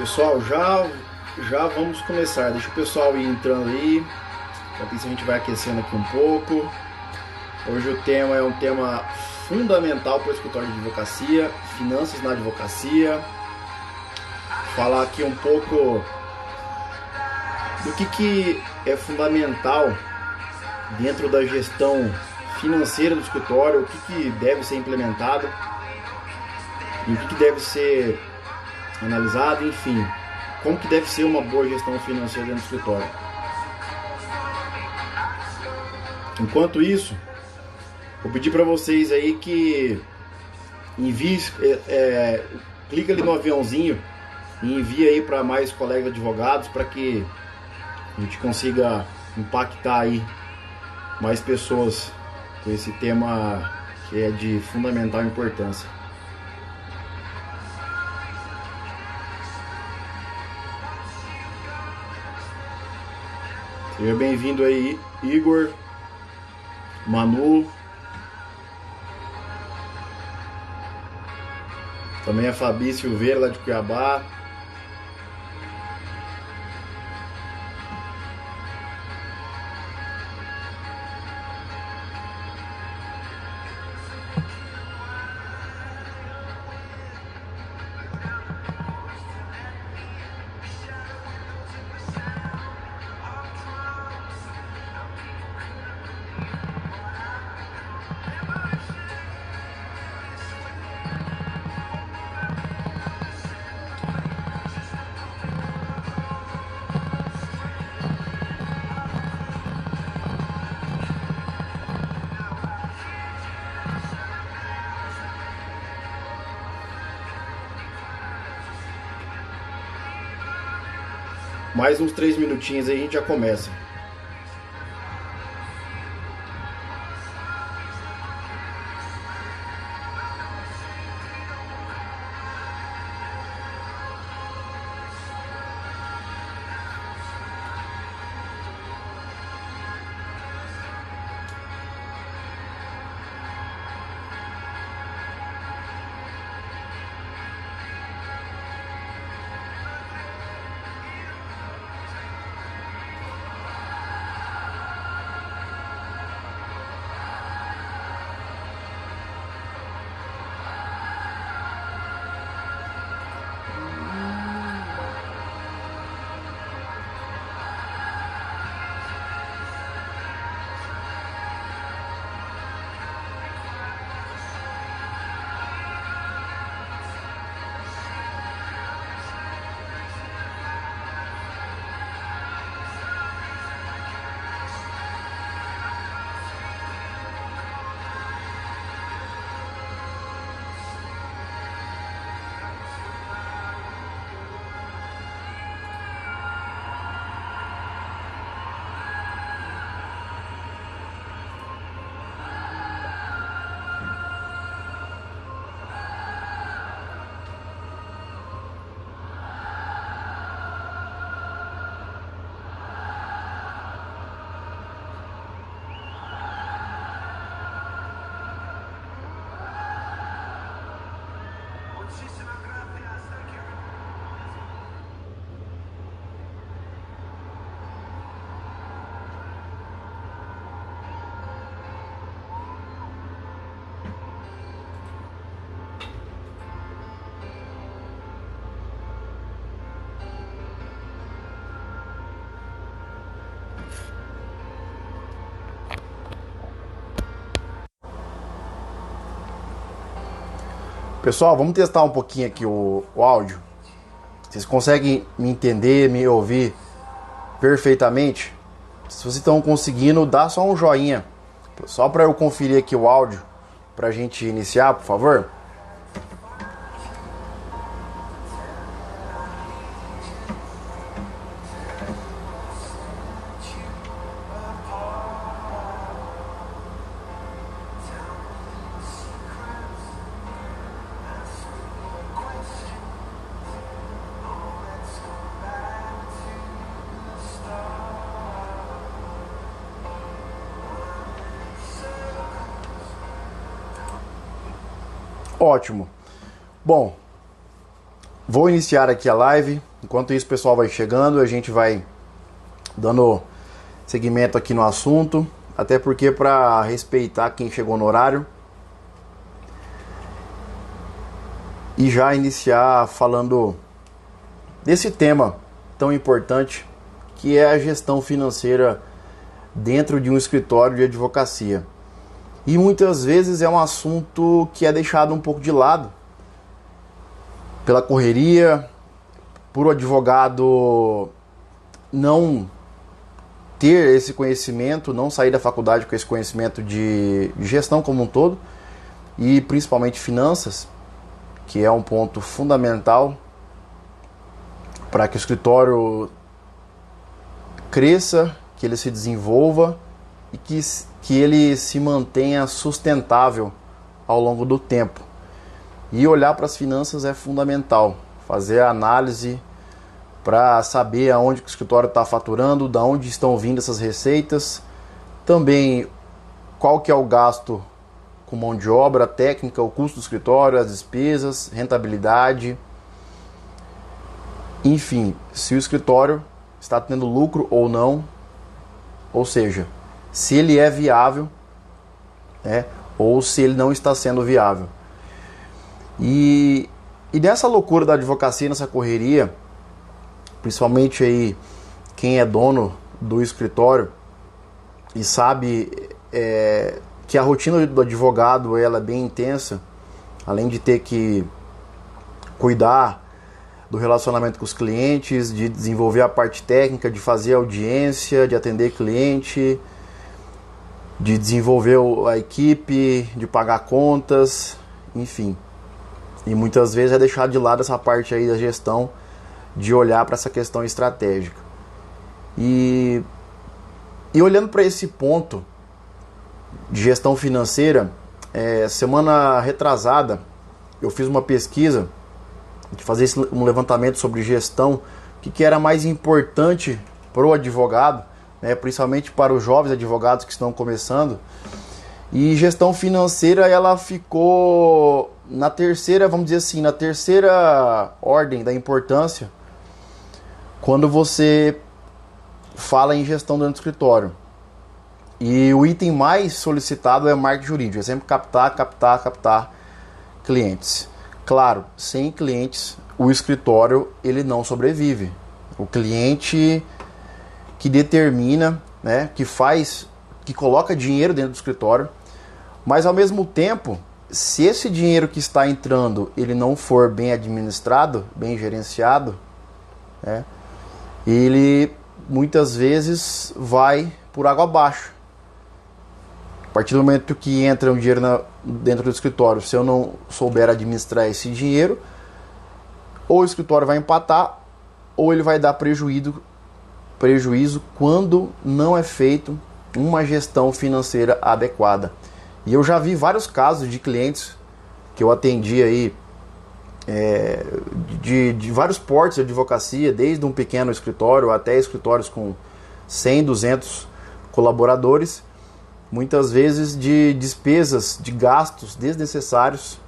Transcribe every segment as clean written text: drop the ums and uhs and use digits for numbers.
Pessoal, já vamos começar. Deixa o pessoal ir entrando aí. Enquanto isso a gente vai aquecendo aqui um pouco. Hoje o tema é um tema fundamental para o escritório de advocacia, finanças na advocacia. Falar aqui um pouco do que é fundamental dentro da gestão financeira do escritório, o que deve ser implementado, o que deve ser analisado, enfim, como que deve ser uma boa gestão financeira dentro do escritório. Enquanto isso, vou pedir para vocês aí que envie, clica ali no aviãozinho e envie aí para mais colegas advogados para que a gente consiga impactar aí mais pessoas com esse tema que é de fundamental importância. Seja bem-vindo aí, Igor, Manu, também a Fabi Silveira lá de Cuiabá. Mais uns 3 minutinhos aí a gente já começa. Pessoal, vamos testar um pouquinho aqui o áudio. Vocês conseguem me entender, me ouvir perfeitamente? Se vocês estão conseguindo, dá só um joinha, só para eu conferir aqui o áudio, para a gente iniciar, por favor. Ótimo. Bom, vou iniciar aqui a live. Enquanto isso, o pessoal vai chegando, a gente vai dando seguimento aqui no assunto, até porque para respeitar quem chegou no horário e já iniciar falando desse tema tão importante que é a gestão financeira dentro de um escritório de advocacia. E muitas vezes é um assunto que é deixado um pouco de lado pela correria, por o advogado não ter esse conhecimento, não sair da faculdade com esse conhecimento de gestão como um todo, e principalmente finanças, que é um ponto fundamental para que o escritório cresça, que ele se desenvolva e que ele se mantenha sustentável ao longo do tempo. E olhar para as finanças é fundamental, fazer a análise para saber aonde que o escritório está faturando, de onde estão vindo essas receitas, também qual que é o gasto com mão de obra, técnica, o custo do escritório, as despesas, rentabilidade, enfim, se o escritório está tendo lucro ou não, ou seja, se ele é viável, né, ou se ele não está sendo viável. E nessa loucura da advocacia, nessa correria, principalmente aí quem é dono do escritório e sabe que a rotina do advogado ela é bem intensa, além de ter que cuidar do relacionamento com os clientes, de desenvolver a parte técnica, de fazer audiência, de atender cliente, de desenvolver a equipe, de pagar contas, enfim. E muitas vezes é deixado de lado essa parte aí da gestão, de olhar para essa questão estratégica. E olhando para esse ponto de gestão financeira, semana retrasada eu fiz uma pesquisa de fazer um levantamento sobre gestão, o que era mais importante para o advogado, né, principalmente para os jovens advogados que estão começando. E gestão financeira ela ficou na terceira, vamos dizer assim, na terceira ordem da importância quando você fala em gestão dentro do escritório. E o item mais solicitado é marketing jurídico, é sempre captar clientes. Claro, sem clientes o escritório ele não sobrevive. O cliente que determina, né, que coloca dinheiro dentro do escritório, mas ao mesmo tempo, se esse dinheiro que está entrando ele não for bem administrado, bem gerenciado, né, ele muitas vezes vai por água abaixo. A partir do momento que entra um dinheiro dentro do escritório, se eu não souber administrar esse dinheiro, ou o escritório vai empatar, ou ele vai dar prejuízo quando não é feito uma gestão financeira adequada. E eu já vi vários casos de clientes que eu atendi aí, de vários portes de advocacia, desde um pequeno escritório até escritórios com 100, 200 colaboradores, muitas vezes de despesas, de gastos desnecessários,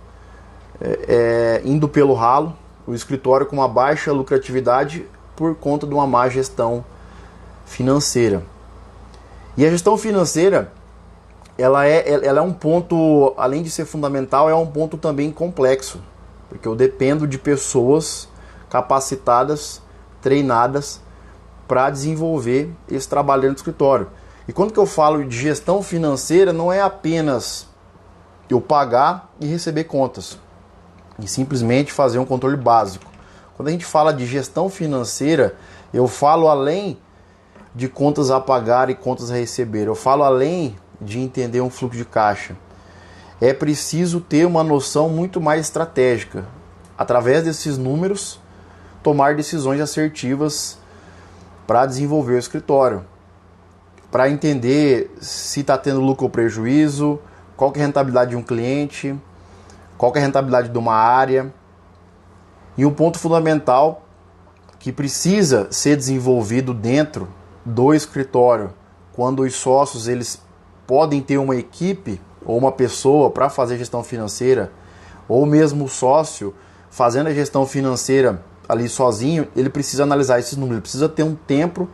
indo pelo ralo, o escritório com uma baixa lucratividade por conta de uma má gestão financeira. E a gestão financeira, ela é um ponto, além de ser fundamental, é um ponto também complexo, porque eu dependo de pessoas capacitadas, treinadas para desenvolver esse trabalho dentro do escritório. E quando que eu falo de gestão financeira, não é apenas eu pagar e receber contas e simplesmente fazer um controle básico. Quando a gente fala de gestão financeira, eu falo além de contas a pagar e contas a receber. Eu falo além de entender um fluxo de caixa. É preciso ter uma noção muito mais estratégica. Através desses números, tomar decisões assertivas para desenvolver o escritório. Para entender se está tendo lucro ou prejuízo, qual que é a rentabilidade de um cliente, qual que é a rentabilidade de uma área. E um ponto fundamental que precisa ser desenvolvido dentro do escritório, quando os sócios eles podem ter uma equipe ou uma pessoa para fazer gestão financeira, ou mesmo o sócio fazendo a gestão financeira ali sozinho, ele precisa analisar esses números, ele precisa ter um tempo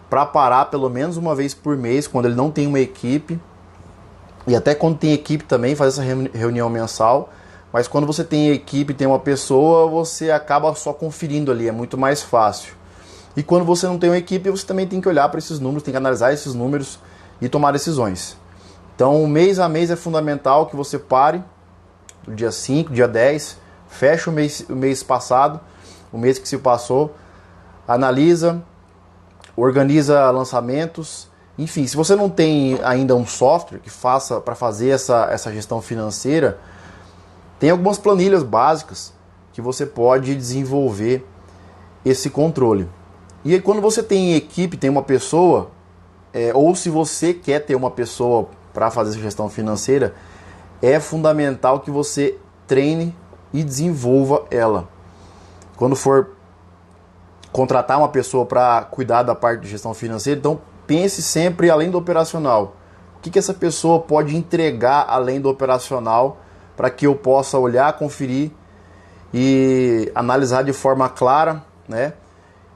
para parar pelo menos uma vez por mês, quando ele não tem uma equipe, e até quando tem equipe também, faz essa reunião mensal. Mas quando você tem equipe, tem uma pessoa, você acaba só conferindo ali, é muito mais fácil. E quando você não tem uma equipe, você também tem que olhar para esses números, tem que analisar esses números e tomar decisões. Então, mês a mês é fundamental que você pare, no dia 5, dia 10, fecha o mês passado, o mês que se passou, analisa, organiza lançamentos. Enfim, se você não tem ainda um software que faça para fazer essa gestão financeira, tem algumas planilhas básicas que você pode desenvolver esse controle. E aí, quando você tem equipe, tem uma pessoa, ou se você quer ter uma pessoa para fazer essa gestão financeira, é fundamental que você treine e desenvolva ela. Quando for contratar uma pessoa para cuidar da parte de gestão financeira, então pense sempre além do operacional. O que essa pessoa pode entregar além do operacional para que eu possa olhar, conferir e analisar de forma clara, né?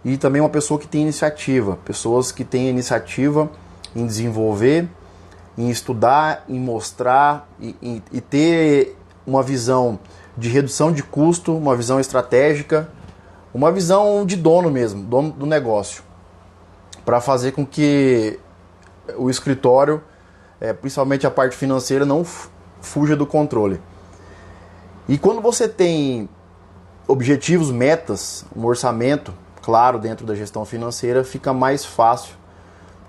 E também uma pessoa que tem iniciativa, pessoas que têm iniciativa em desenvolver, em estudar, em mostrar e ter uma visão de redução de custo, uma visão estratégica, uma visão de dono mesmo, dono do negócio, para fazer com que o escritório, principalmente a parte financeira, não fuja do controle. E quando você tem objetivos, metas, um orçamento claro dentro da gestão financeira, fica mais fácil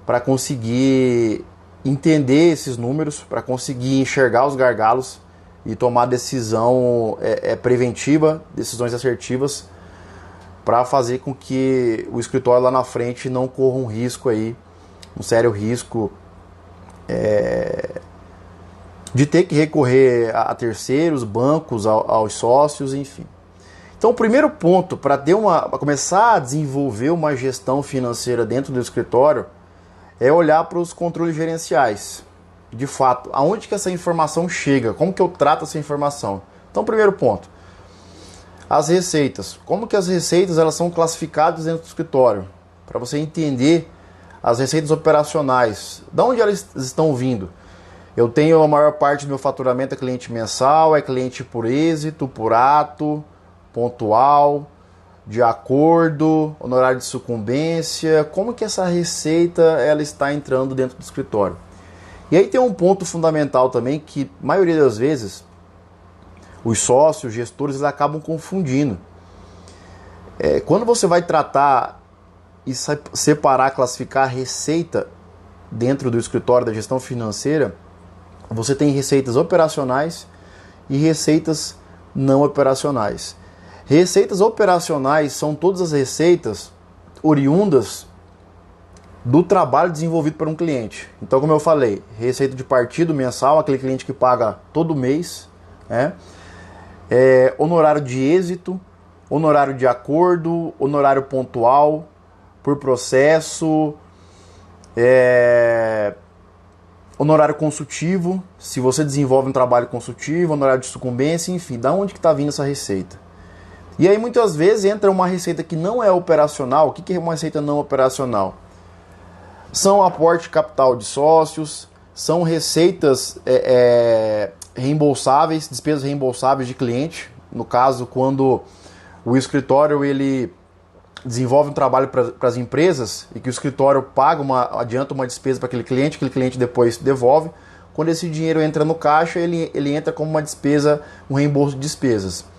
para conseguir entender esses números, para conseguir enxergar os gargalos e tomar decisão preventiva, decisões assertivas, para fazer com que o escritório lá na frente não corra um risco aí, um sério risco de ter que recorrer a terceiros, bancos, aos sócios, enfim. Então, o primeiro ponto para começar a desenvolver uma gestão financeira dentro do escritório é olhar para os controles gerenciais. De fato, aonde que essa informação chega? Como que eu trato essa informação? Então, primeiro ponto, as receitas. Como que as receitas elas são classificadas dentro do escritório? Para você entender as receitas operacionais, de onde elas estão vindo? Eu tenho a maior parte do meu faturamento é cliente mensal, é cliente por êxito, por ato, pontual, de acordo, honorário de sucumbência. Como que essa receita ela está entrando dentro do escritório? E aí tem um ponto fundamental também que, a maioria das vezes, os sócios, os gestores, eles acabam confundindo. Quando você vai tratar e separar, classificar a receita dentro do escritório da gestão financeira, você tem receitas operacionais e receitas não operacionais. Receitas operacionais são todas as receitas oriundas do trabalho desenvolvido por um cliente. Então, como eu falei, receita de partido mensal, aquele cliente que paga todo mês, né? Honorário de êxito, honorário de acordo, honorário pontual, por processo, honorário consultivo, se você desenvolve um trabalho consultivo, honorário de sucumbência, enfim, da onde que está vindo essa receita? E aí muitas vezes entra uma receita que não é operacional. O que é uma receita não operacional? São aporte de capital de sócios, são receitas reembolsáveis, despesas reembolsáveis de cliente. No caso, quando o escritório ele desenvolve um trabalho para as empresas e que o escritório adianta uma despesa para aquele cliente depois devolve. Quando esse dinheiro entra no caixa, ele entra como uma despesa, um reembolso de despesas.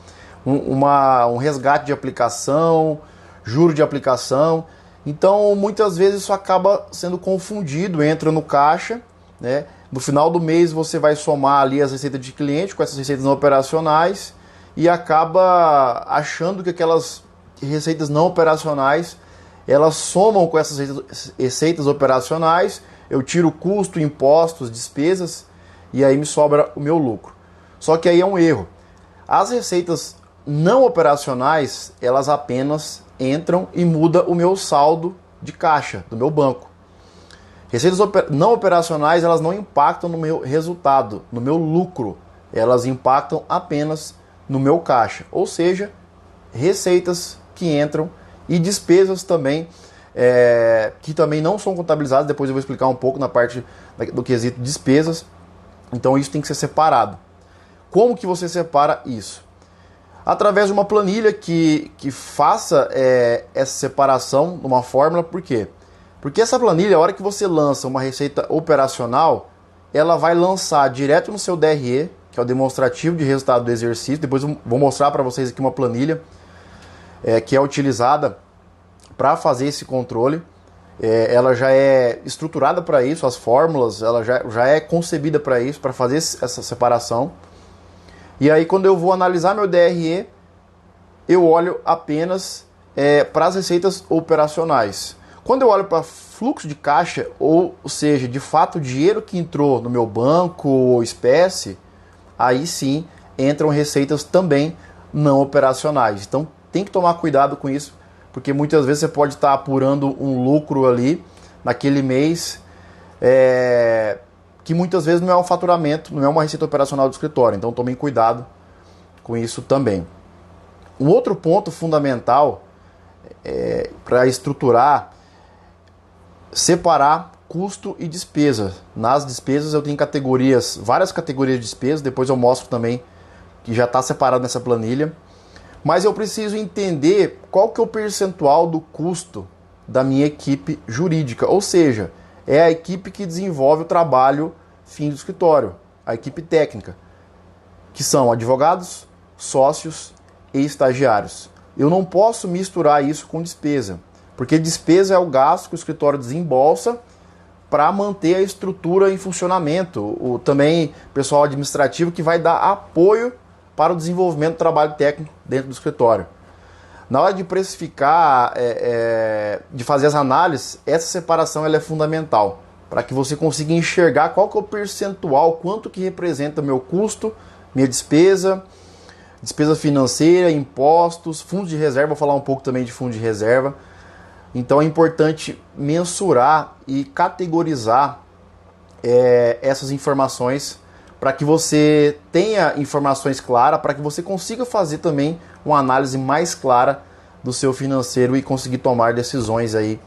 Um resgate de aplicação, juro de aplicação. Então, muitas vezes isso acaba sendo confundido, entra no caixa, né? No final do mês você vai somar ali as receitas de cliente com essas receitas não operacionais e acaba achando que aquelas receitas não operacionais, elas somam com essas receitas operacionais, eu tiro custo, impostos, despesas e aí me sobra o meu lucro. Só que aí é um erro. As receitas não operacionais, elas apenas entram e mudam o meu saldo de caixa do meu banco. Receitas não operacionais, elas não impactam no meu resultado, no meu lucro. Elas impactam apenas no meu caixa. Ou seja, receitas que entram e despesas também, que também não são contabilizadas. Depois eu vou explicar um pouco na parte do quesito despesas. Então isso tem que ser separado. Como que você separa isso? Através de uma planilha que faça essa separação numa fórmula. Por quê? Porque essa planilha, a hora que você lança uma receita operacional, ela vai lançar direto no seu DRE, que é o demonstrativo de resultado do exercício. Depois eu vou mostrar para vocês aqui uma planilha que é utilizada para fazer esse controle. Ela já é estruturada para isso, as fórmulas, ela já é concebida para isso, para fazer essa separação. E aí quando eu vou analisar meu DRE, eu olho apenas para as receitas operacionais. Quando eu olho para fluxo de caixa, ou seja, de fato o dinheiro que entrou no meu banco ou espécie, aí sim entram receitas também não operacionais. Então tem que tomar cuidado com isso, porque muitas vezes você pode estar apurando um lucro ali naquele mês, que muitas vezes não é um faturamento, não é uma receita operacional do escritório. Então tomem cuidado com isso também. Um outro ponto fundamental para estruturar, separar custo e despesa. Nas despesas eu tenho várias categorias de despesas, depois eu mostro também que já está separado nessa planilha. Mas eu preciso entender qual que é o percentual do custo da minha equipe jurídica, ou seja, é a equipe que desenvolve o trabalho fim do escritório, a equipe técnica, que são advogados, sócios e estagiários. Eu não posso misturar isso com despesa, porque despesa é o gasto que o escritório desembolsa para manter a estrutura em funcionamento. Também pessoal administrativo que vai dar apoio para o desenvolvimento do trabalho técnico dentro do escritório. Na hora de precificar, de fazer as análises, essa separação ela é fundamental, para que você consiga enxergar qual que é o percentual, quanto que representa meu custo, minha despesa financeira, impostos, fundos de reserva. Vou falar um pouco também de fundo de reserva. Então é importante mensurar e categorizar essas informações para que você tenha informações claras, para que você consiga fazer também uma análise mais clara do seu financeiro e conseguir tomar decisões aí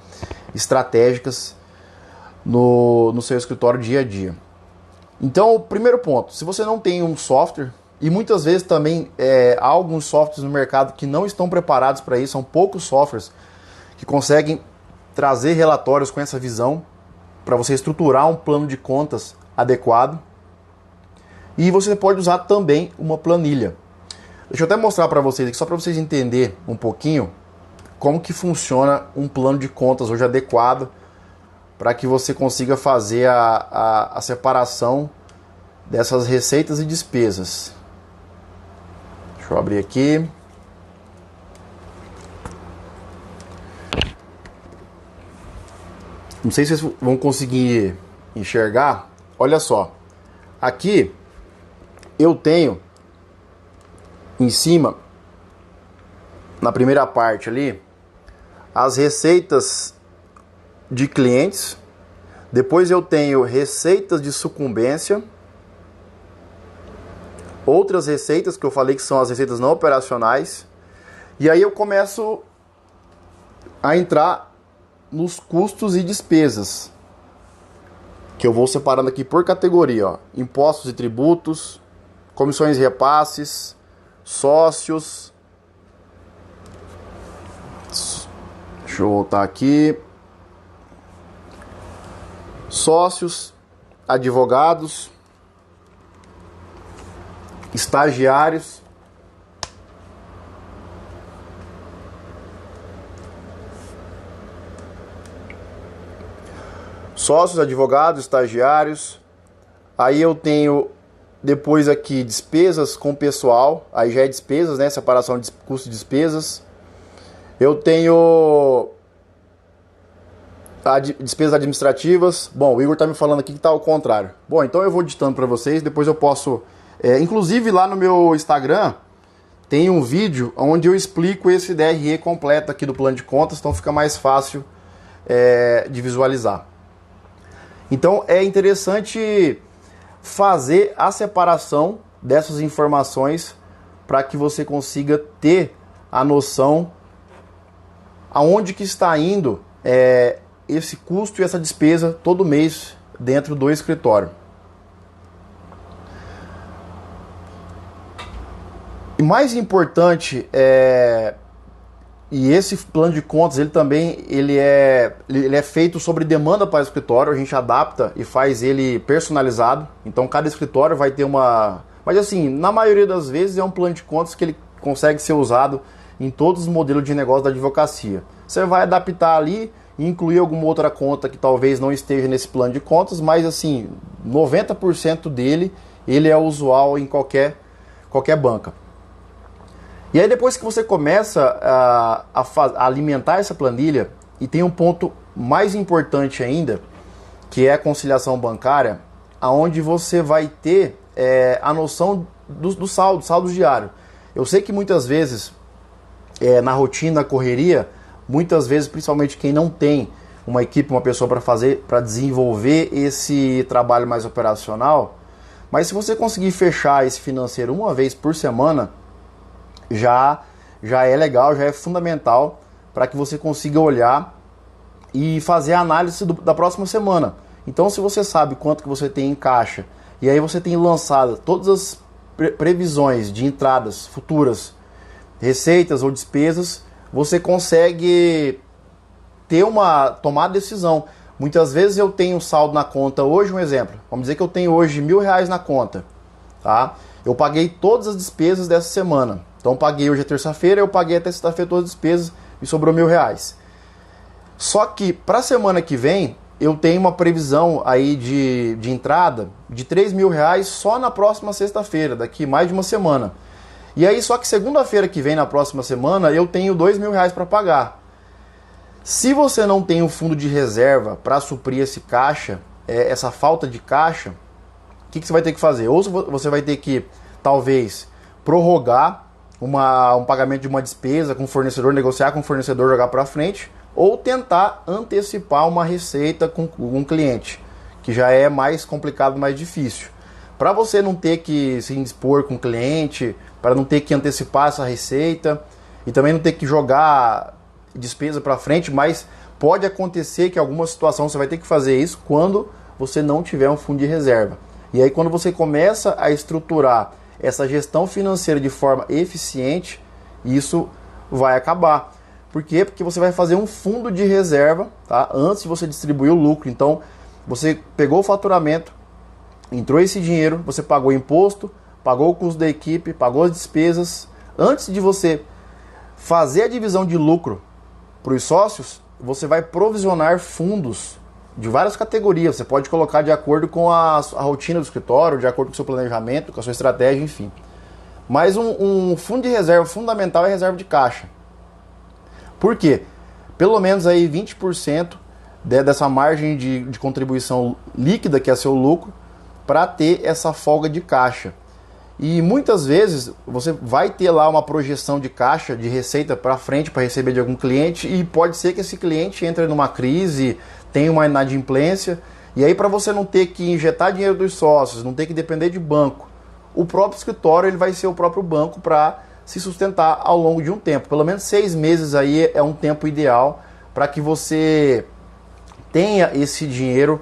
estratégicas no seu escritório dia a dia. Então, o primeiro ponto, se você não tem um software, e muitas vezes também há alguns softwares no mercado que não estão preparados para isso, são poucos softwares que conseguem trazer relatórios com essa visão para você estruturar um plano de contas adequado. E você pode usar também uma planilha. Deixa eu até mostrar para vocês aqui, só para vocês entenderem um pouquinho como que funciona um plano de contas hoje adequado para que você consiga fazer a separação dessas receitas e despesas. Deixa eu abrir aqui. Não sei se vocês vão conseguir enxergar. Olha só. Aqui eu tenho em cima, na primeira parte ali, as receitas de clientes. Depois eu tenho receitas de sucumbência. Outras receitas que eu falei que são as receitas não operacionais. E aí eu começo a entrar nos custos e despesas, que eu vou separando aqui por categoria, ó. Impostos e tributos, comissões e repasses, sócios. Deixa eu voltar aqui. Sócios, advogados, estagiários, Aí eu tenho depois aqui despesas com pessoal, aí já é despesas, né? Separação de custo e despesas. Eu tenho despesas administrativas. Bom, o Igor tá me falando aqui que tá ao contrário. Bom, então eu vou ditando para vocês, depois eu posso... inclusive lá no meu Instagram tem um vídeo onde eu explico esse DRE completo aqui do plano de contas, então fica mais fácil de visualizar. Então é interessante fazer a separação dessas informações para que você consiga ter a noção aonde que está indo esse custo e essa despesa todo mês dentro do escritório. E mais importante, e esse plano de contas ele é feito sobre demanda para o escritório, a gente adapta e faz ele personalizado, então cada escritório vai ter uma... Mas assim, na maioria das vezes é um plano de contas que ele consegue ser usado em todos os modelos de negócio da advocacia. Você vai adaptar ali e incluir alguma outra conta que talvez não esteja nesse plano de contas, mas assim, 90% dele ele é usual em qualquer banca. E aí depois que você começa a alimentar essa planilha, e tem um ponto mais importante ainda, que é a conciliação bancária, aonde você vai ter a noção do saldo diário. Eu sei que muitas vezes, na rotina, na correria, muitas vezes, principalmente quem não tem uma equipe, uma pessoa para desenvolver esse trabalho mais operacional, mas se você conseguir fechar esse financeiro uma vez por semana, já é legal, já é fundamental para que você consiga olhar e fazer a análise da próxima semana. Então, se você sabe quanto que você tem em caixa, e aí você tem lançado todas as previsões de entradas futuras, receitas ou despesas, você consegue tomar decisão. Muitas vezes eu tenho saldo na conta hoje, um exemplo, vamos dizer que eu tenho hoje R$1.000 na conta, tá? Eu paguei todas as despesas dessa semana. Então paguei hoje é terça-feira, eu paguei até sexta-feira todas as despesas e sobrou R$1.000. Só que para a semana que vem eu tenho uma previsão aí de entrada de R$3.000 só na próxima sexta-feira, daqui mais de uma semana. E aí só que segunda-feira que vem, na próxima semana, eu tenho R$2.000 para pagar. Se você não tem um fundo de reserva para suprir esse caixa, essa falta de caixa, o que você vai ter que fazer? Ou você vai ter que, talvez, prorrogar um pagamento de uma despesa com o fornecedor, negociar com o fornecedor, jogar para frente, ou tentar antecipar uma receita com um cliente, que já é mais complicado, mais difícil. Para você não ter que se indispor com o cliente, para não ter que antecipar essa receita e também não ter que jogar despesa para frente, mas pode acontecer que em alguma situação você vai ter que fazer isso quando você não tiver um fundo de reserva. E aí quando você começa a estruturar essa gestão financeira de forma eficiente, isso vai acabar. Por quê? Porque você vai fazer um fundo de reserva, tá? Antes de você distribuir o lucro. Então, você pegou o faturamento, entrou esse dinheiro, você pagou imposto, pagou o custo da equipe, pagou as despesas. Antes de você fazer a divisão de lucro para os sócios, você vai provisionar fundos de várias categorias. Você pode colocar de acordo com a rotina do escritório, de acordo com o seu planejamento, com a sua estratégia, enfim. Mas um fundo de reserva fundamental é a reserva de caixa. Por quê? Pelo menos aí 20% dessa margem de contribuição líquida, que é seu lucro, para ter essa folga de caixa. E muitas vezes você vai ter lá uma projeção de caixa, de receita para frente para receber de algum cliente, e pode ser que esse cliente entre numa crise, tenha uma inadimplência, e aí para você não ter que injetar dinheiro dos sócios, não ter que depender de banco, o próprio escritório ele vai ser o próprio banco para se sustentar ao longo de um tempo. Pelo menos 6 meses aí é um tempo ideal para que você tenha esse dinheiro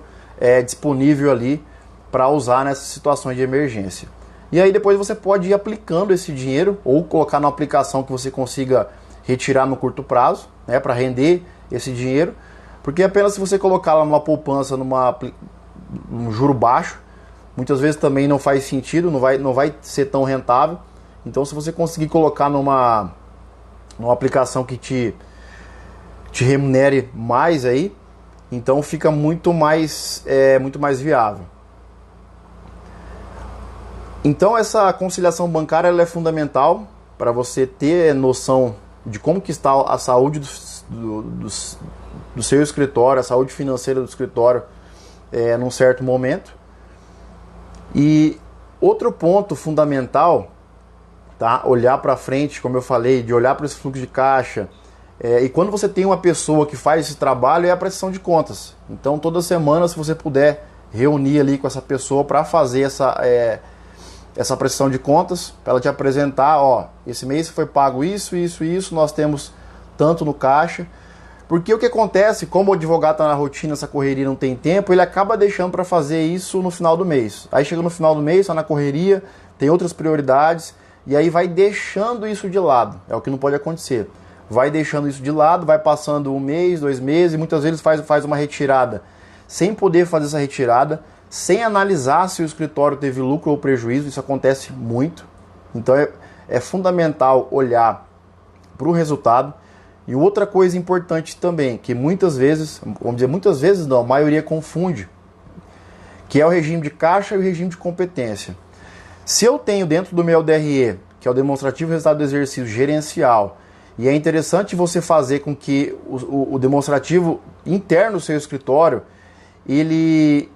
disponível ali para usar nessas situações de emergência. E aí depois você pode ir aplicando esse dinheiro ou colocar numa aplicação que você consiga retirar no curto prazo, né, para render esse dinheiro, porque apenas se você colocar lá numa poupança, num juro baixo, muitas vezes também não faz sentido, não vai ser tão rentável. Então se você conseguir colocar numa aplicação que te remunere mais aí, então fica muito mais viável. Então essa conciliação bancária ela é fundamental para você ter noção de como que está a saúde do seu escritório, a saúde financeira do escritório num certo momento. E outro ponto fundamental, tá? Olhar para frente, como eu falei, de olhar para esse fluxo de caixa. E quando você tem uma pessoa que faz esse trabalho, é a prestação de contas. Então toda semana, se você puder reunir ali com essa pessoa para fazer essa prestação de contas, para ela te apresentar, ó, esse mês foi pago isso, nós temos tanto no caixa. Porque o que acontece, como o advogado está na rotina, essa correria não tem tempo, ele acaba deixando para fazer isso no final do mês. Aí chega no final do mês, está na correria, tem outras prioridades, e aí vai deixando isso de lado. É o que não pode acontecer. Vai deixando isso de lado, vai passando um mês, 2 meses, e muitas vezes faz uma retirada sem poder fazer essa retirada, sem analisar se o escritório teve lucro ou prejuízo. Isso acontece muito. Então é fundamental olhar para o resultado. E outra coisa importante também, que muitas vezes, vamos dizer muitas vezes não, a maioria confunde, que é o regime de caixa e o regime de competência. Se eu tenho dentro do meu DRE, que é o demonstrativo resultado do exercício gerencial, e é interessante você fazer com que o demonstrativo interno do seu escritório, ele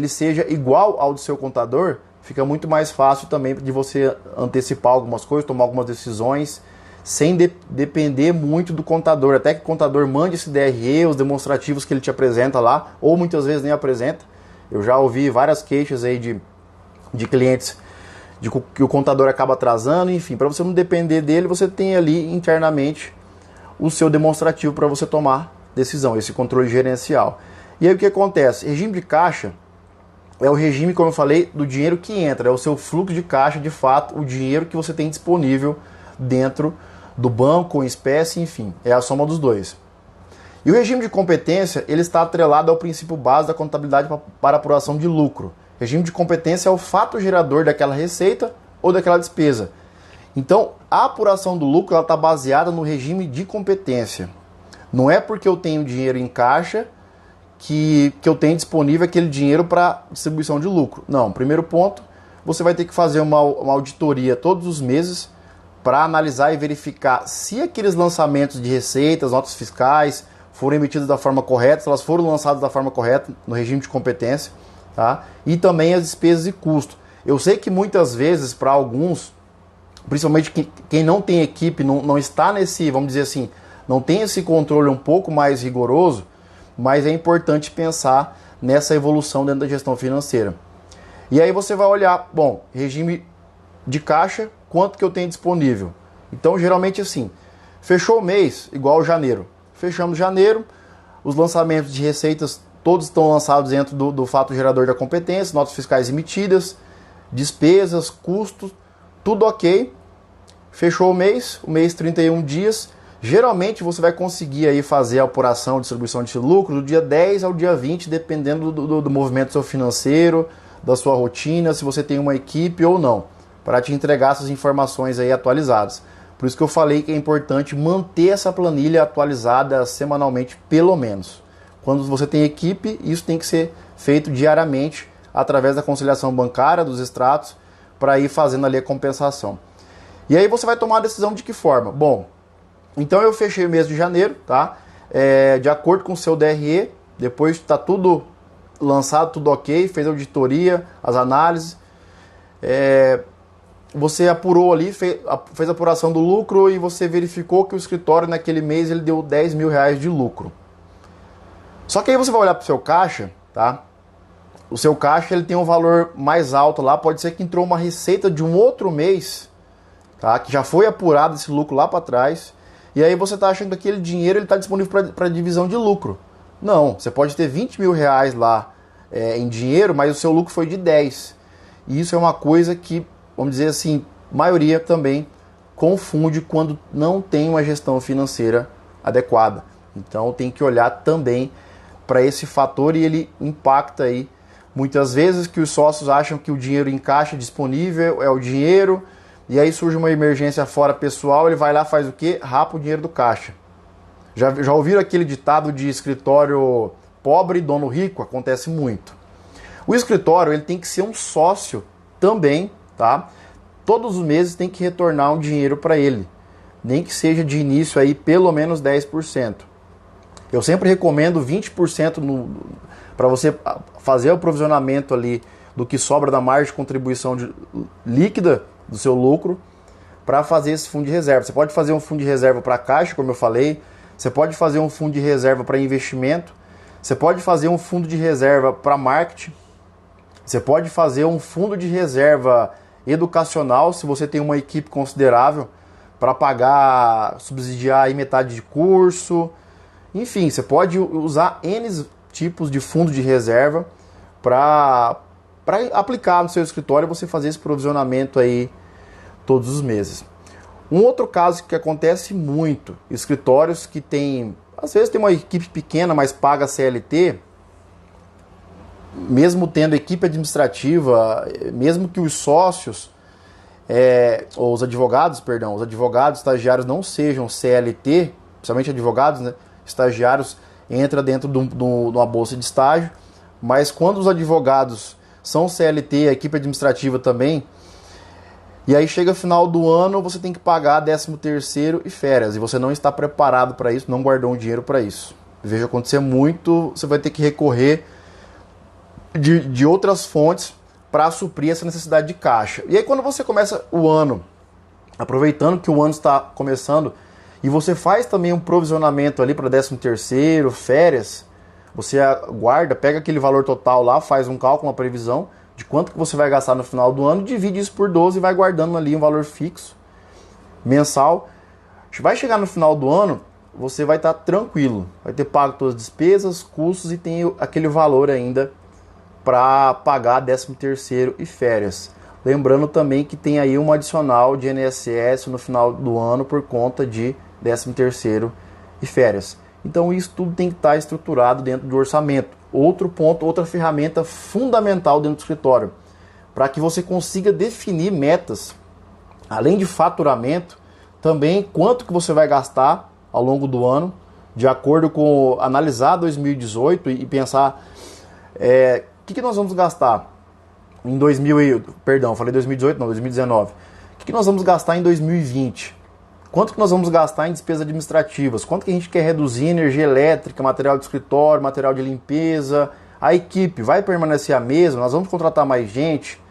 seja igual ao do seu contador, fica muito mais fácil também de você antecipar algumas coisas, tomar algumas decisões, sem depender muito do contador. Até que o contador mande esse DRE, os demonstrativos que ele te apresenta lá, ou muitas vezes nem apresenta. Eu já ouvi várias queixas aí de clientes que o contador acaba atrasando. Enfim, para você não depender dele, você tem ali internamente o seu demonstrativo para você tomar decisão, esse controle gerencial. E aí o que acontece? Regime de caixa é o regime, como eu falei, do dinheiro que entra, é o seu fluxo de caixa, de fato, o dinheiro que você tem disponível dentro do banco, em espécie, enfim, é a soma dos dois. E o regime de competência, ele está atrelado ao princípio base da contabilidade para apuração de lucro. O regime de competência é o fato gerador daquela receita ou daquela despesa. Então, a apuração do lucro está baseada no regime de competência. Não é porque eu tenho dinheiro em caixa que eu tenho disponível aquele dinheiro para distribuição de lucro. Não, primeiro ponto, você vai ter que fazer uma auditoria todos os meses para analisar e verificar se aqueles lançamentos de receitas, notas fiscais, foram emitidas da forma correta, se elas foram lançadas da forma correta, no regime de competência, tá? E também as despesas e custos. Eu sei que muitas vezes, para alguns, principalmente quem não tem equipe, não está nesse, vamos dizer assim, não tem esse controle um pouco mais rigoroso, mas é importante pensar nessa evolução dentro da gestão financeira. E aí você vai olhar, bom, regime de caixa, quanto que eu tenho disponível? Então, geralmente assim, fechou o mês, igual janeiro. Fechamos janeiro, os lançamentos de receitas todos estão lançados dentro do fato gerador da competência, notas fiscais emitidas, despesas, custos, tudo ok. Fechou o mês 31 dias. Geralmente você vai conseguir aí fazer a apuração, distribuição de lucro do dia 10 ao dia 20, dependendo do movimento seu financeiro, da sua rotina, se você tem uma equipe ou não, para te entregar essas informações aí atualizadas. Por isso que eu falei que é importante manter essa planilha atualizada semanalmente, pelo menos. Quando você tem equipe, isso tem que ser feito diariamente, através da conciliação bancária, dos extratos, para ir fazendo ali a compensação. E aí você vai tomar a decisão de que forma? Bom, então eu fechei o mês de janeiro, tá? De acordo com o seu DRE, depois está tudo lançado, tudo ok, fez a auditoria, as análises, você apurou ali, fez a apuração do lucro e você verificou que o escritório naquele mês ele deu 10 mil reais de lucro. Só que aí você vai olhar para o seu caixa, tá? O seu caixa ele tem um valor mais alto lá, pode ser que entrou uma receita de um outro mês, tá? Que já foi apurado esse lucro lá para trás, e aí você está achando que aquele dinheiro está disponível para divisão de lucro. Não, você pode ter 20 mil reais lá em dinheiro, mas o seu lucro foi de 10. E isso é uma coisa que, vamos dizer assim, a maioria também confunde quando não tem uma gestão financeira adequada. Então tem que olhar também para esse fator e ele impacta aí. Muitas vezes que os sócios acham que o dinheiro em caixa disponível é o dinheiro, e aí surge uma emergência fora pessoal, ele vai lá, faz o quê? Rapa o dinheiro do caixa. Já ouviram aquele ditado de escritório pobre, dono rico? Acontece muito. O escritório ele tem que ser um sócio também, tá? Todos os meses tem que retornar um dinheiro para ele, nem que seja de início aí pelo menos 10%. Eu sempre recomendo 20% para você fazer o provisionamento ali do que sobra da margem de contribuição líquida do seu lucro para fazer esse fundo de reserva. Você pode fazer um fundo de reserva para caixa, como eu falei, você pode fazer um fundo de reserva para investimento, você pode fazer um fundo de reserva para marketing, você pode fazer um fundo de reserva educacional, se você tem uma equipe considerável, para pagar, subsidiar aí metade de curso. Enfim, você pode usar N tipos de fundo de reserva para aplicar no seu escritório e você fazer esse provisionamento aí todos os meses. Um outro caso que acontece muito, escritórios que tem, às vezes tem uma equipe pequena, mas paga CLT, mesmo tendo equipe administrativa, mesmo que os sócios, ou os advogados estagiários não sejam CLT, principalmente advogados, né? Estagiários entra dentro de uma bolsa de estágio, mas quando os advogados são CLT, a equipe administrativa também, e aí chega o final do ano, você tem que pagar 13º e férias, e você não está preparado para isso, não guardou um dinheiro para isso. Veja acontecer muito, você vai ter que recorrer de outras fontes para suprir essa necessidade de caixa. E aí quando você começa o ano, aproveitando que o ano está começando, e você faz também um provisionamento ali para 13º, férias, você guarda, pega aquele valor total lá, faz um cálculo, uma previsão de quanto que você vai gastar no final do ano, divide isso por 12 e vai guardando ali um valor fixo, mensal. Vai chegar no final do ano, você vai estar tranquilo, vai ter pago todas as despesas, custos e tem aquele valor ainda para pagar 13º e férias. Lembrando também que tem aí um adicional de INSS no final do ano por conta de 13º e férias. Então isso tudo tem que estar estruturado dentro do orçamento. Outro ponto, outra ferramenta fundamental dentro do escritório, para que você consiga definir metas, além de faturamento, também quanto que você vai gastar ao longo do ano, de acordo com analisar 2018 e pensar o que nós vamos gastar em 2019. O que nós vamos gastar em 2020? Quanto que nós vamos gastar em despesas administrativas? Quanto que a gente quer reduzir energia elétrica, material de escritório, material de limpeza? A equipe vai permanecer a mesma? Nós vamos contratar mais gente?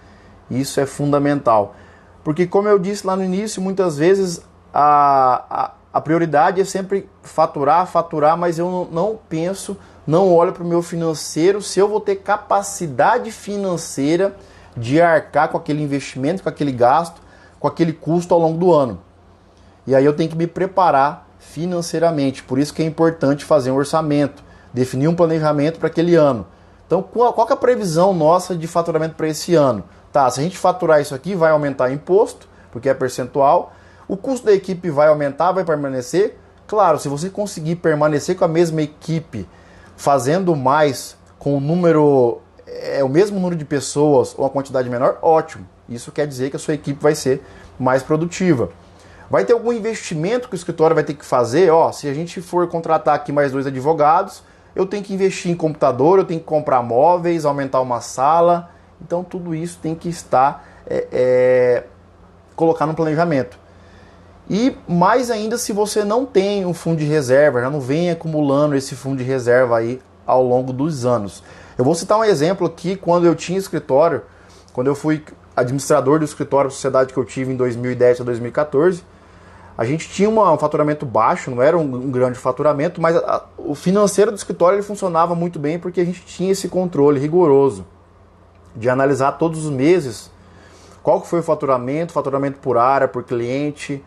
Isso é fundamental. Porque, como eu disse lá no início, muitas vezes a prioridade é sempre faturar, mas eu não penso, não olho para o meu financeiro, se eu vou ter capacidade financeira de arcar com aquele investimento, com aquele gasto, com aquele custo ao longo do ano. E aí eu tenho que me preparar financeiramente. Por isso que é importante fazer um orçamento, definir um planejamento para aquele ano. Então, qual que é a previsão nossa de faturamento para esse ano? Tá, se a gente faturar isso aqui, vai aumentar o imposto, porque é percentual. O custo da equipe vai aumentar, vai permanecer. Claro, se você conseguir permanecer com a mesma equipe, fazendo mais com o número, o mesmo número de pessoas ou uma quantidade menor, ótimo. Isso quer dizer que a sua equipe vai ser mais produtiva. Vai ter algum investimento que o escritório vai ter que fazer? Se a gente for contratar aqui mais 2 advogados, eu tenho que investir em computador, eu tenho que comprar móveis, aumentar uma sala. Então tudo isso tem que estar, colocar no planejamento. E mais ainda se você não tem um fundo de reserva, já não vem acumulando esse fundo de reserva aí ao longo dos anos. Eu vou citar um exemplo aqui, quando eu tinha escritório, quando eu fui administrador do escritório de sociedade que eu tive em 2010 a 2014, a gente tinha um faturamento baixo, não era um grande faturamento, mas o financeiro do escritório ele funcionava muito bem porque a gente tinha esse controle rigoroso de analisar todos os meses qual que foi o faturamento por área, por cliente,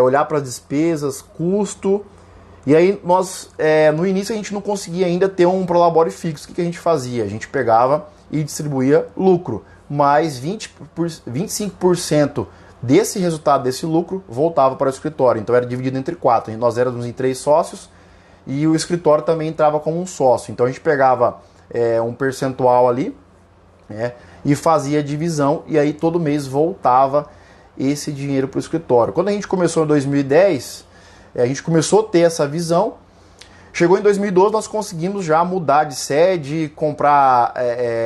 olhar para as despesas, custo. E aí nós, no início a gente não conseguia ainda ter um prolabore fixo. O que a gente fazia? A gente pegava e distribuía lucro, mas 25% desse resultado, desse lucro, voltava para o escritório. Então era dividido entre 4. Nós éramos em 3 sócios e o escritório também entrava como um sócio. Então a gente pegava um percentual ali, e fazia a divisão, e aí todo mês voltava esse dinheiro para o escritório. Quando a gente começou em 2010, a gente começou a ter essa visão. Chegou em 2012, nós conseguimos já mudar de sede, comprar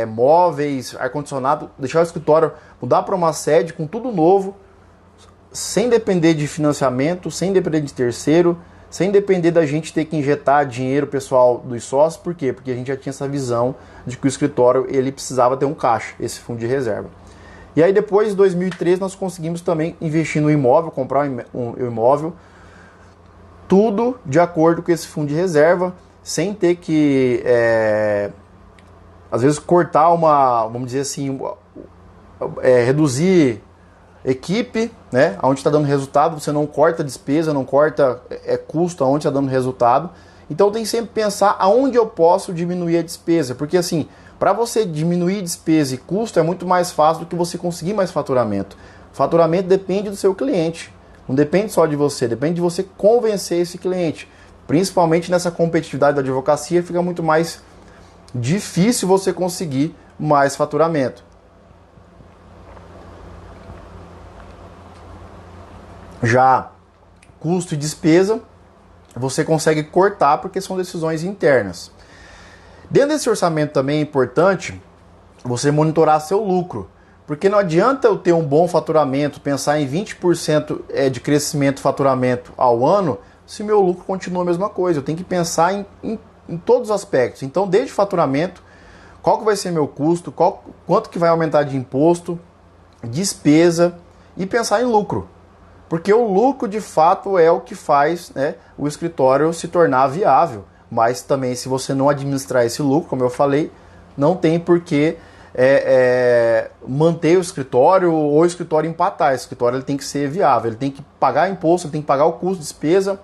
móveis, ar-condicionado, deixar o escritório, mudar para uma sede com tudo novo, sem depender de financiamento, sem depender de terceiro, sem depender da gente ter que injetar dinheiro pessoal dos sócios. Por quê? Porque a gente já tinha essa visão de que o escritório ele precisava ter um caixa, esse fundo de reserva. E aí depois, em 2013, nós conseguimos também investir no imóvel, comprar um imóvel, tudo de acordo com esse fundo de reserva, sem ter que, às vezes, cortar vamos dizer assim, reduzir equipe, né, onde está dando resultado, você não corta despesa, não corta custo aonde está dando resultado. Então tem que sempre pensar aonde eu posso diminuir a despesa, porque assim, para você diminuir despesa e custo é muito mais fácil do que você conseguir mais faturamento. Faturamento depende do seu cliente, não depende só de você, depende de você convencer esse cliente. Principalmente nessa competitividade da advocacia, fica muito mais difícil você conseguir mais faturamento. Já custo e despesa, você consegue cortar porque são decisões internas. Dentro desse orçamento também é importante você monitorar seu lucro, porque não adianta eu ter um bom faturamento, pensar em 20% de crescimento faturamento ao ano, se meu lucro continua a mesma coisa. Eu tenho que pensar em todos os aspectos. Então, desde faturamento, qual que vai ser meu custo, quanto que vai aumentar de imposto, despesa e pensar em lucro. Porque o lucro, de fato, é o que faz, né, o escritório se tornar viável. Mas também, se você não administrar esse lucro, como eu falei, não tem por que manter o escritório ou o escritório empatar. O escritório ele tem que ser viável, ele tem que pagar imposto, ele tem que pagar o custo, despesa,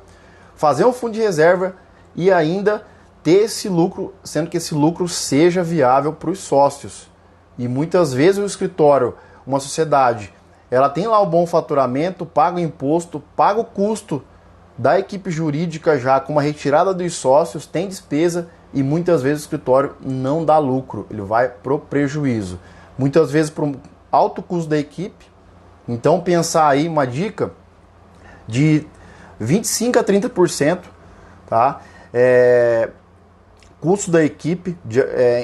fazer um fundo de reserva e ainda ter esse lucro, sendo que esse lucro seja viável para os sócios. E muitas vezes o escritório, uma sociedade, ela tem lá um bom faturamento, paga o imposto, paga o custo da equipe jurídica já com uma retirada dos sócios, tem despesa e muitas vezes o escritório não dá lucro, ele vai pro prejuízo. Muitas vezes por um alto custo da equipe. Então pensar aí uma dica de 25% a 30%, tá? Custo da equipe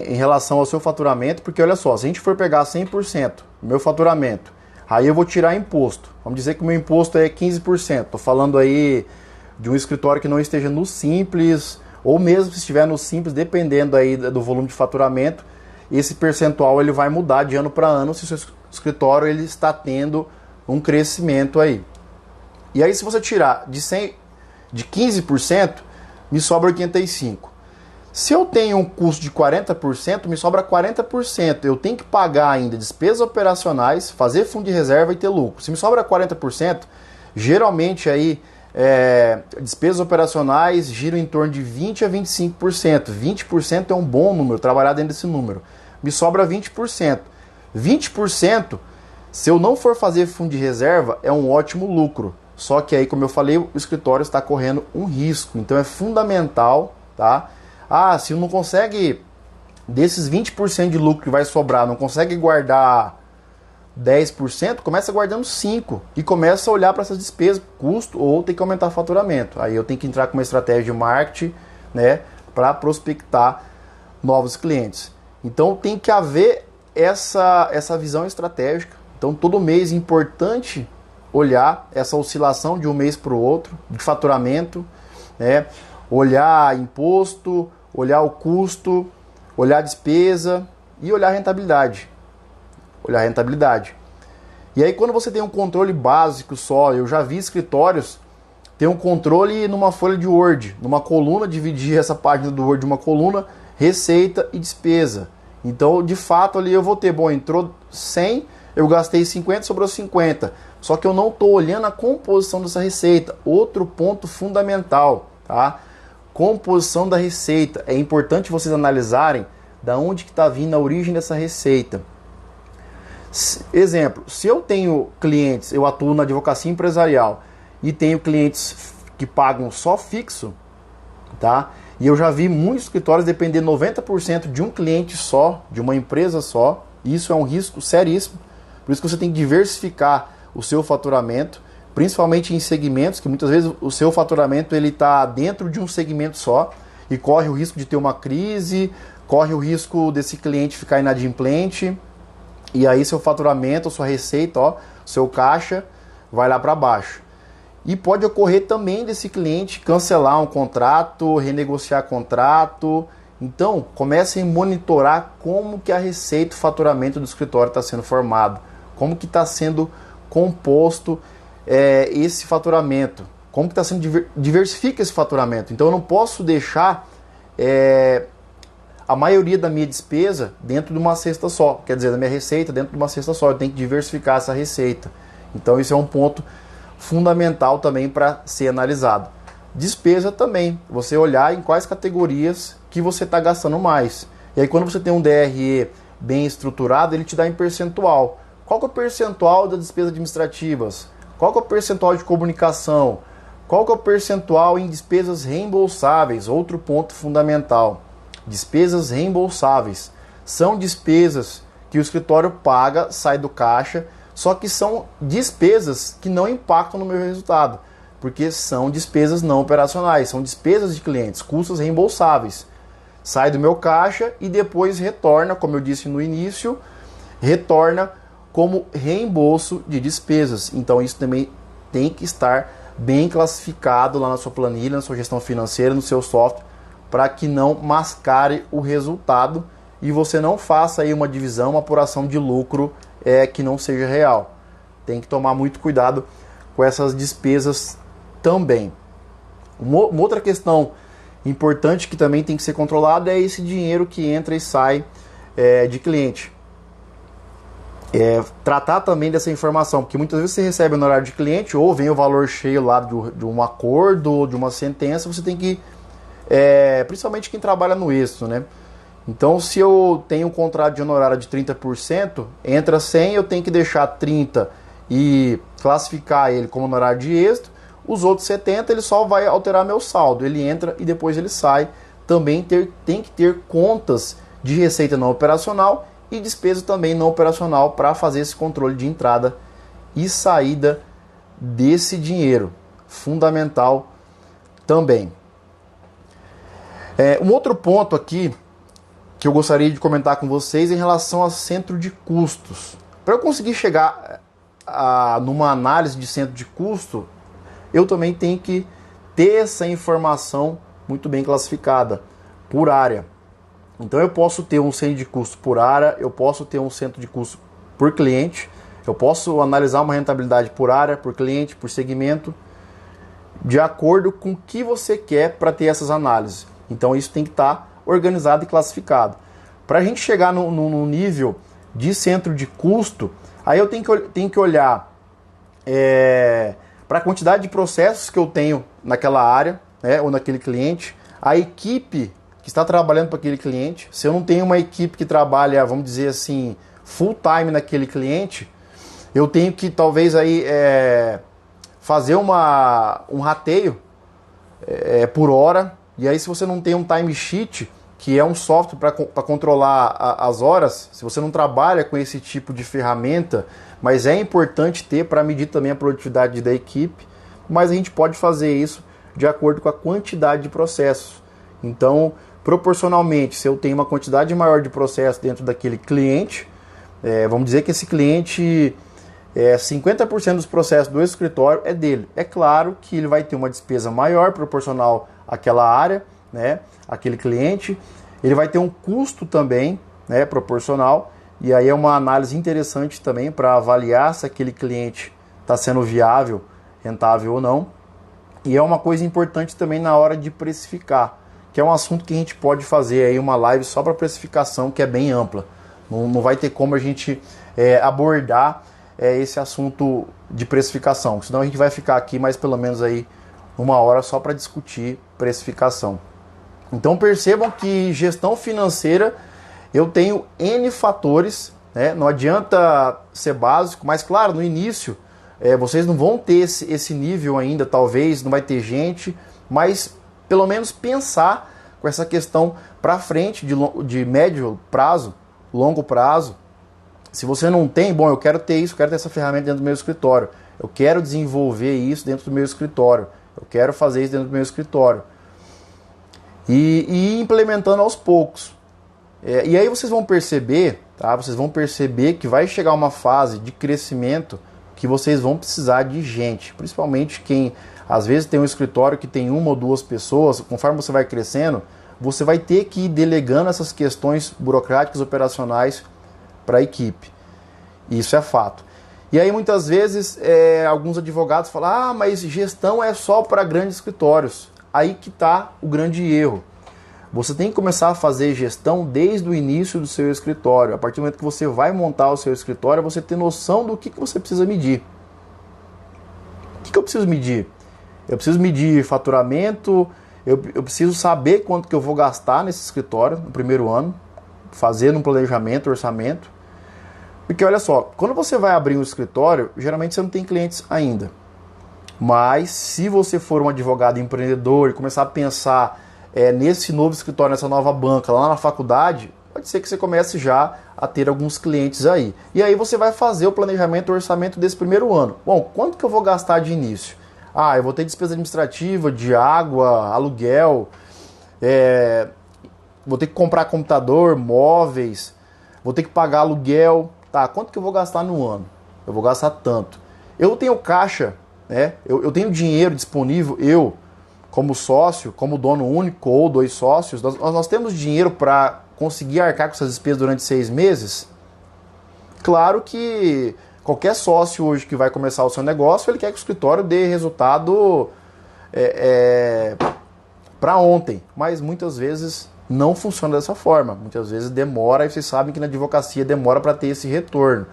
em relação ao seu faturamento, porque olha só, se a gente for pegar 100% do meu faturamento, aí eu vou tirar imposto. Vamos dizer que o meu imposto é 15%. Estou falando aí de um escritório que não esteja no Simples, ou mesmo se estiver no Simples, dependendo aí do volume de faturamento, esse percentual ele vai mudar de ano para ano se o seu escritório ele está tendo um crescimento aí. E aí se você tirar de 15%, me sobra 85%. Se eu tenho um custo de 40%, me sobra 40%. Eu tenho que pagar ainda despesas operacionais, fazer fundo de reserva e ter lucro. Se me sobra 40%, geralmente aí despesas operacionais giram em torno de 20% a 25%. 20% é um bom número, trabalhar dentro desse número. Me sobra 20%. 20%, se eu não for fazer fundo de reserva, é um ótimo lucro. Só que aí, como eu falei, o escritório está correndo um risco. Então é fundamental, tá? Se não consegue, desses 20% de lucro que vai sobrar, não consegue guardar 10%, começa guardando 5% e começa a olhar para essas despesas, custo, ou tem que aumentar o faturamento. Aí eu tenho que entrar com uma estratégia de marketing, né, para prospectar novos clientes. Então tem que haver essa visão estratégica. Então todo mês é importante olhar essa oscilação de um mês para o outro, de faturamento, né, olhar imposto, olhar o custo, olhar a despesa e olhar a rentabilidade. E aí quando você tem um controle básico só, eu já vi escritórios ter um controle numa folha de Word, numa coluna, dividir essa página do Word de uma coluna, receita e despesa. Então, de fato, ali eu vou ter, entrou 100, eu gastei 50, sobrou 50. Só que eu não estou olhando a composição dessa receita. Outro ponto fundamental, tá? Composição da receita. É importante vocês analisarem da onde que está vindo a origem dessa receita. Exemplo, se eu tenho clientes, eu atuo na advocacia empresarial e tenho clientes que pagam só fixo, tá? E eu já vi muitos escritórios depender 90% de um cliente só, de uma empresa só. Isso é um risco seríssimo. Por isso que você tem que diversificar o seu faturamento, principalmente em segmentos, que muitas vezes o seu faturamento ele está dentro de um segmento só e corre o risco de ter uma crise, corre o risco desse cliente ficar inadimplente. E aí seu faturamento, sua receita, seu caixa vai lá para baixo. E pode ocorrer também desse cliente cancelar um contrato, renegociar contrato. Então, comecem a monitorar como que a receita e o faturamento do escritório está sendo formado. Como que está sendo composto esse faturamento. Como que está sendo diversifica esse faturamento. Então, eu não posso deixar a maioria da minha despesa dentro de uma cesta só. Quer dizer, da minha receita dentro de uma cesta só. Eu tenho que diversificar essa receita. Então isso é um ponto fundamental também para ser analisado. Despesa também, você olhar em quais categorias que você está gastando mais. E aí quando você tem um DRE bem estruturado, ele te dá em percentual. Qual que é o percentual das despesas administrativas? Qual que é o percentual de comunicação? Qual que é o percentual em despesas reembolsáveis? Outro ponto fundamental. Despesas reembolsáveis. São despesas que o escritório paga, sai do caixa, só que são despesas que não impactam no meu resultado, porque são despesas não operacionais, são despesas de clientes, custos reembolsáveis. Sai do meu caixa e depois retorna, como eu disse no início, retorna como reembolso de despesas. Então isso também tem que estar bem classificado lá na sua planilha, na sua gestão financeira, no seu software, para que não mascare o resultado e você não faça aí uma divisão, uma apuração de lucro que não seja real. Tem que tomar muito cuidado com essas despesas também. Uma outra questão importante que também tem que ser controlado é esse dinheiro que entra e sai de cliente. Tratar também dessa informação, porque muitas vezes você recebe no horário de cliente ou vem o valor cheio lá de um acordo ou de uma sentença, você tem que, principalmente quem trabalha no êxito, né? Então se eu tenho um contrato de honorário de 30%, entra 100, eu tenho que deixar 30 e classificar ele como honorário de êxito, os outros 70 ele só vai alterar meu saldo, ele entra e depois ele sai. Também tem que ter contas de receita não operacional e despesa também não operacional para fazer esse controle de entrada e saída desse dinheiro. Fundamental também. Um outro ponto aqui que eu gostaria de comentar com vocês em relação ao centro de custos. Para eu conseguir chegar numa análise de centro de custo, eu também tenho que ter essa informação muito bem classificada por área. Então eu posso ter um centro de custo por área, eu posso ter um centro de custo por cliente, eu posso analisar uma rentabilidade por área, por cliente, por segmento, de acordo com o que você quer para ter essas análises. Então isso tem que estar organizado e classificado. Para a gente chegar no nível de centro de custo, aí eu tenho que olhar para a quantidade de processos que eu tenho naquela área, ou naquele cliente, a equipe que está trabalhando para aquele cliente. Se eu não tenho uma equipe que trabalha, vamos dizer assim, full time naquele cliente, eu tenho que talvez aí fazer um rateio por hora. E aí se você não tem um timesheet, que é um software para controlar as horas, se você não trabalha com esse tipo de ferramenta, mas é importante ter para medir também a produtividade da equipe, mas a gente pode fazer isso de acordo com a quantidade de processos. Então, proporcionalmente, se eu tenho uma quantidade maior de processos dentro daquele cliente, vamos dizer que esse cliente, 50% dos processos do escritório é dele. É claro que ele vai ter uma despesa maior proporcional àquela área, né, aquele cliente, ele vai ter um custo também, né, proporcional, e aí é uma análise interessante também para avaliar se aquele cliente está sendo viável, rentável ou não. E é uma coisa importante também na hora de precificar, que é um assunto que a gente pode fazer aí uma live só para precificação, que é bem ampla. Não vai ter como a gente abordar esse assunto de precificação, senão a gente vai ficar aqui mais pelo menos aí 1 hora só para discutir precificação. Então percebam que gestão financeira eu tenho N fatores, né? Não adianta ser básico, mas claro, no início vocês não vão ter esse nível ainda, talvez, não vai ter gente, mas pelo menos pensar com essa questão para frente de médio prazo, longo prazo. Se você não tem, bom, eu quero ter isso, eu quero ter essa ferramenta dentro do meu escritório, eu quero desenvolver isso dentro do meu escritório, eu quero fazer isso dentro do meu escritório. E ir implementando aos poucos. E aí vocês vão perceber, tá? Vocês vão perceber que vai chegar uma fase de crescimento que vocês vão precisar de gente, principalmente quem às vezes tem um escritório que tem 1 ou 2 pessoas. Conforme você vai crescendo, você vai ter que ir delegando essas questões burocráticas, operacionais para a equipe. Isso é fato. E aí muitas vezes alguns advogados falam, mas gestão é só para grandes escritórios. Aí que está o grande erro. Você tem que começar a fazer gestão desde o início do seu escritório. A partir do momento que você vai montar o seu escritório, você tem noção do que você precisa medir. que eu preciso medir? Eu preciso medir faturamento, eu preciso saber quanto que eu vou gastar nesse escritório no primeiro ano, fazendo um planejamento, orçamento. Porque olha só, quando você vai abrir um escritório, geralmente você não tem clientes ainda. Mas se você for um advogado empreendedor e começar a pensar nesse novo escritório, nessa nova banca, lá na faculdade, pode ser que você comece já a ter alguns clientes aí. E aí você vai fazer o planejamento, o orçamento desse primeiro ano. Bom, quanto que eu vou gastar de início? Eu vou ter despesa administrativa, de água, aluguel, vou ter que comprar computador, móveis, vou ter que pagar aluguel. Tá, quanto que eu vou gastar no ano? Eu vou gastar tanto. Eu tenho caixa, né? Eu tenho dinheiro disponível, eu, como sócio, como dono único ou 2 sócios, nós temos dinheiro para conseguir arcar com essas despesas durante 6 meses? Claro que qualquer sócio hoje que vai começar o seu negócio, ele quer que o escritório dê resultado para ontem, mas muitas vezes não funciona dessa forma. Muitas vezes demora, e vocês sabem que na advocacia demora para ter esse retorno,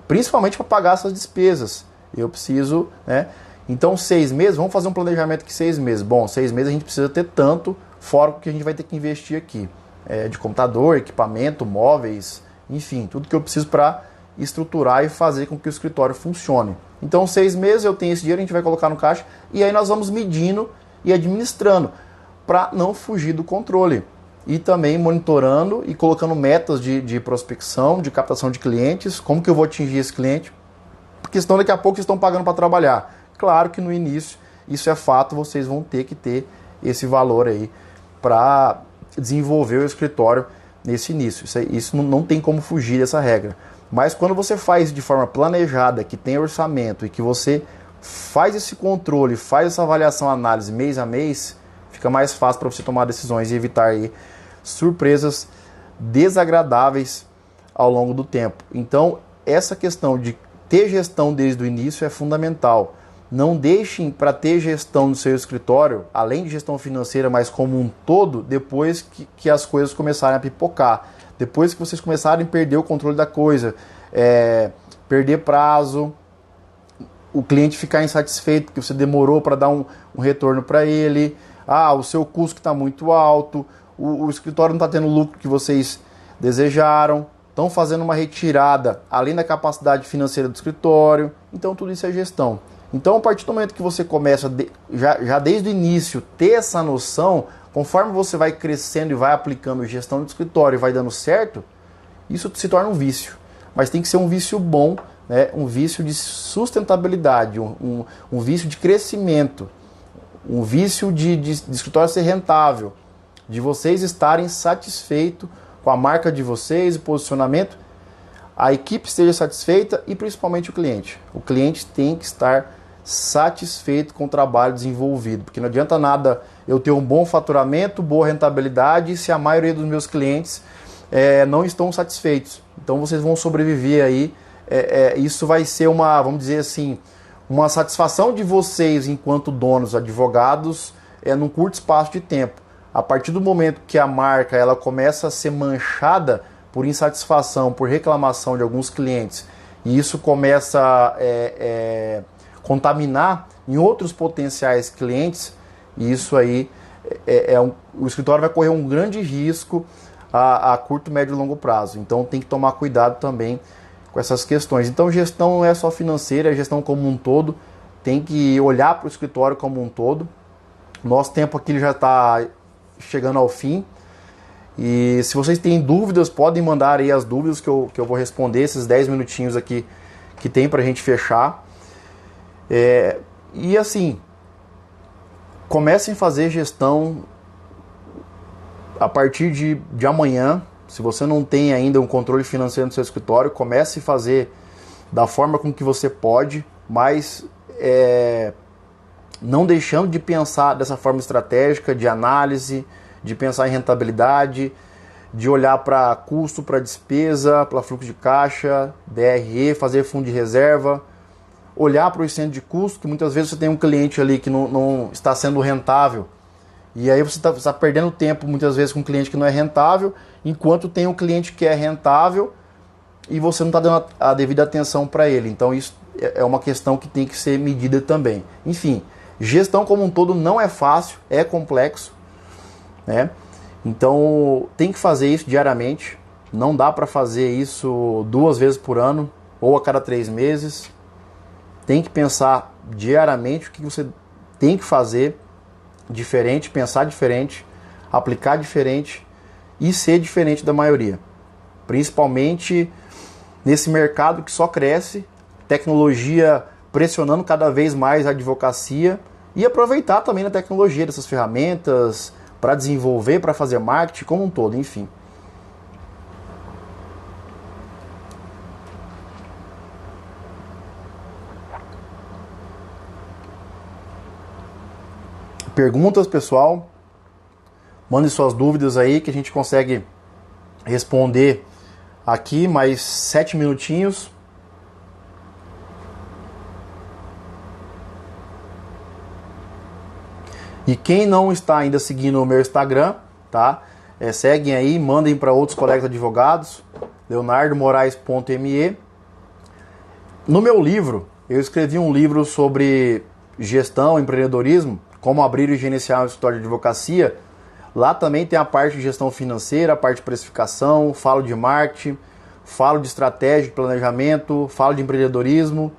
principalmente para pagar essas despesas. Eu preciso, né? Então 6 meses, vamos fazer um planejamento que 6 meses. Bom, 6 meses a gente precisa ter tanto, fora o que a gente vai ter que investir aqui. De computador, equipamento, móveis, enfim, tudo que eu preciso para estruturar e fazer com que o escritório funcione. Então 6 meses eu tenho esse dinheiro, a gente vai colocar no caixa e aí nós vamos medindo e administrando para não fugir do controle. E também monitorando e colocando metas de prospecção, de captação de clientes, como que eu vou atingir esse cliente, porque senão daqui a pouco vocês estão pagando para trabalhar. Claro que no início, isso é fato, vocês vão ter que ter esse valor aí para desenvolver o escritório nesse início. Isso não tem como fugir dessa regra. Mas quando você faz de forma planejada, que tem orçamento e que você faz esse controle, faz essa avaliação, análise mês a mês, fica mais fácil para você tomar decisões e evitar aí surpresas desagradáveis ao longo do tempo. Então, essa questão de ter gestão desde o início é fundamental. Não deixem para ter gestão no seu escritório, além de gestão financeira, mas como um todo, depois que as coisas começarem a pipocar. Depois que vocês começarem a perder o controle da coisa, perder prazo, o cliente ficar insatisfeito porque você demorou para dar um retorno para ele, o seu custo está muito alto, o escritório não está tendo o lucro que vocês desejaram, estão fazendo uma retirada além da capacidade financeira do escritório. Então tudo isso é gestão. Então a partir do momento que você começa, já desde o início, ter essa noção, conforme você vai crescendo e vai aplicando gestão do escritório e vai dando certo, isso se torna um vício. Mas tem que ser um vício bom, né? Um vício de sustentabilidade, um vício de crescimento, um vício de escritório ser rentável, de vocês estarem satisfeitos com a marca de vocês, o posicionamento, a equipe esteja satisfeita e principalmente o cliente. O cliente tem que estar satisfeito com o trabalho desenvolvido, porque não adianta nada eu ter um bom faturamento, boa rentabilidade, se a maioria dos meus clientes não estão satisfeitos. Então vocês vão sobreviver aí, isso vai ser vamos dizer assim, uma satisfação de vocês enquanto donos, advogados, num curto espaço de tempo. A partir do momento que a marca ela começa a ser manchada por insatisfação, por reclamação de alguns clientes, e isso começa a contaminar em outros potenciais clientes, e isso aí o escritório vai correr um grande risco a curto, médio e longo prazo. Então tem que tomar cuidado também com essas questões. Então gestão não é só financeira, é gestão como um todo, tem que olhar para o escritório como um todo. Nosso tempo aqui já está chegando ao fim, e se vocês têm dúvidas, podem mandar aí as dúvidas que eu vou responder, esses 10 minutinhos aqui que tem para a gente fechar. E assim, comecem a fazer gestão a partir de amanhã. Se você não tem ainda um controle financeiro no seu escritório, comece a fazer da forma com que você pode, mas não deixando de pensar dessa forma estratégica, de análise, de pensar em rentabilidade, de olhar para custo, para despesa, para fluxo de caixa, DRE, fazer fundo de reserva, olhar para o centro de custo, que muitas vezes você tem um cliente ali que não está sendo rentável, e aí você está perdendo tempo muitas vezes com um cliente que não é rentável, enquanto tem um cliente que é rentável, e você não está dando a devida atenção para ele. Então isso é uma questão que tem que ser medida também. Enfim, gestão como um todo não é fácil, é complexo, né? Então tem que fazer isso diariamente. Não dá para fazer isso 2 vezes por ano ou a cada 3 meses. Tem que pensar diariamente o que você tem que fazer diferente, pensar diferente, aplicar diferente e ser diferente da maioria. Principalmente nesse mercado que só cresce, tecnologia pressionando cada vez mais a advocacia, e aproveitar também a tecnologia dessas ferramentas para desenvolver, para fazer marketing como um todo, enfim. Perguntas, pessoal? Mandem suas dúvidas aí que a gente consegue responder aqui mais 7 minutinhos. E quem não está ainda seguindo o meu Instagram, tá? Seguem aí, mandem para outros colegas advogados, leonardomorais.me. No meu livro, eu escrevi um livro sobre gestão, empreendedorismo, como abrir e gerenciar um escritório de advocacia. Lá também tem a parte de gestão financeira, a parte de precificação, falo de marketing, falo de estratégia, de planejamento, falo de empreendedorismo,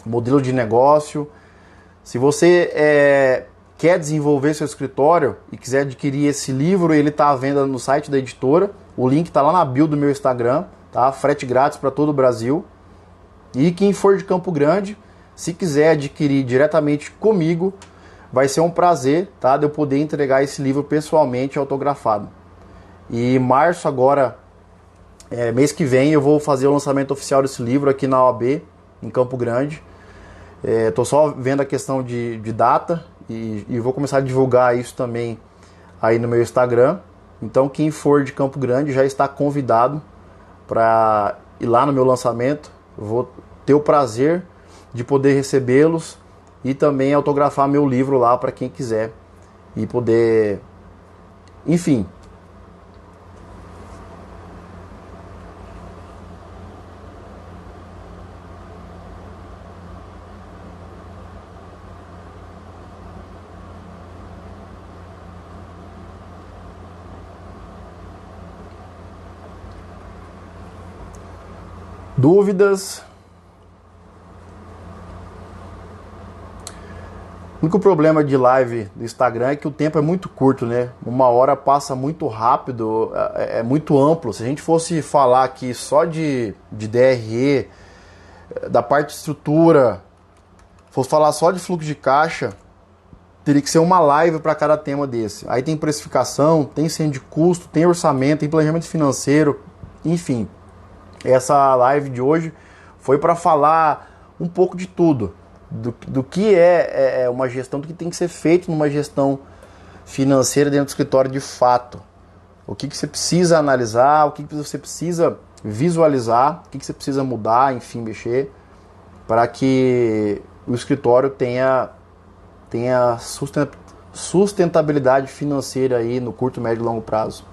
modelo de negócio. Se você quer desenvolver seu escritório e quiser adquirir esse livro, ele está à venda no site da editora. O link está lá na bio do meu Instagram, tá? Frete grátis para todo o Brasil. E quem for de Campo Grande, se quiser adquirir diretamente comigo, vai ser um prazer, tá, de eu poder entregar esse livro pessoalmente autografado. E em março agora, mês que vem, eu vou fazer o lançamento oficial desse livro aqui na OAB, em Campo Grande. Estou só vendo a questão de data e vou começar a divulgar isso também aí no meu Instagram. Então quem for de Campo Grande já está convidado para ir lá no meu lançamento. Eu vou ter o prazer de poder recebê-los e também autografar meu livro lá para quem quiser e poder, enfim. Dúvidas? O único problema de live do Instagram é que o tempo é muito curto, né? 1 hora passa muito rápido, é muito amplo. Se a gente fosse falar aqui só de DRE, da parte de estrutura, fosse falar só de fluxo de caixa, teria que ser uma live para cada tema desse. Aí tem precificação, tem centro de custo, tem orçamento, tem planejamento financeiro, enfim. Essa live de hoje foi para falar um pouco de tudo. Do que é uma gestão, do que tem que ser feito numa gestão financeira dentro do escritório de fato. O que você precisa analisar, o que você precisa visualizar, o que você precisa mudar, enfim, mexer, para que o escritório tenha sustentabilidade financeira aí no curto, médio e longo prazo.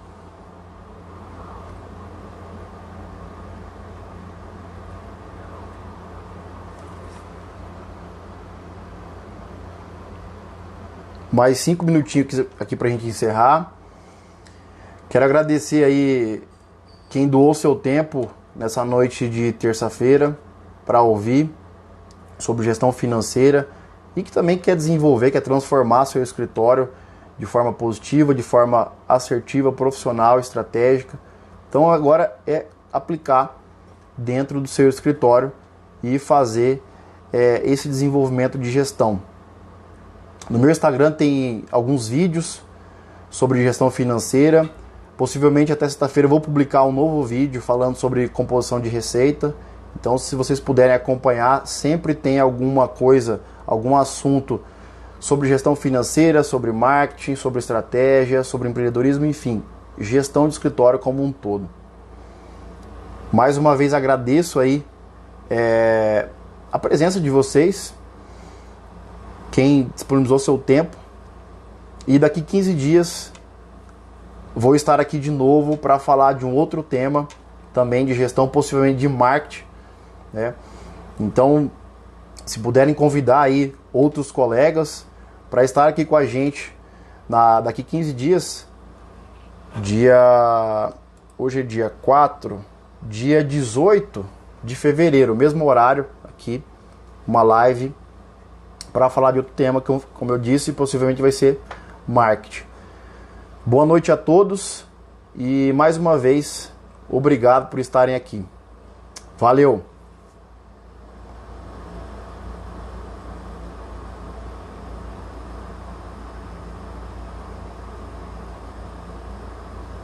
Mais 5 minutinhos aqui pra gente encerrar. Quero agradecer aí quem doou seu tempo nessa noite de terça-feira para ouvir sobre gestão financeira e que também quer desenvolver, quer transformar seu escritório de forma positiva, de forma assertiva, profissional, estratégica. Então agora é aplicar dentro do seu escritório e fazer esse desenvolvimento de gestão. No meu Instagram tem alguns vídeos sobre gestão financeira. Possivelmente até sexta-feira eu vou publicar um novo vídeo falando sobre composição de receita. Então, se vocês puderem acompanhar, sempre tem alguma coisa, algum assunto sobre gestão financeira, sobre marketing, sobre estratégia, sobre empreendedorismo, enfim, gestão de escritório como um todo. Mais uma vez agradeço aí a presença de vocês, quem disponibilizou seu tempo, e daqui 15 dias vou estar aqui de novo para falar de um outro tema também de gestão, possivelmente de marketing, né? Então, se puderem convidar aí outros colegas para estar aqui com a gente daqui 15 dias, hoje é dia 4, dia 18 de fevereiro, mesmo horário aqui, uma live para falar de outro tema que, como eu disse, possivelmente vai ser marketing. Boa noite a todos e mais uma vez, obrigado por estarem aqui. Valeu!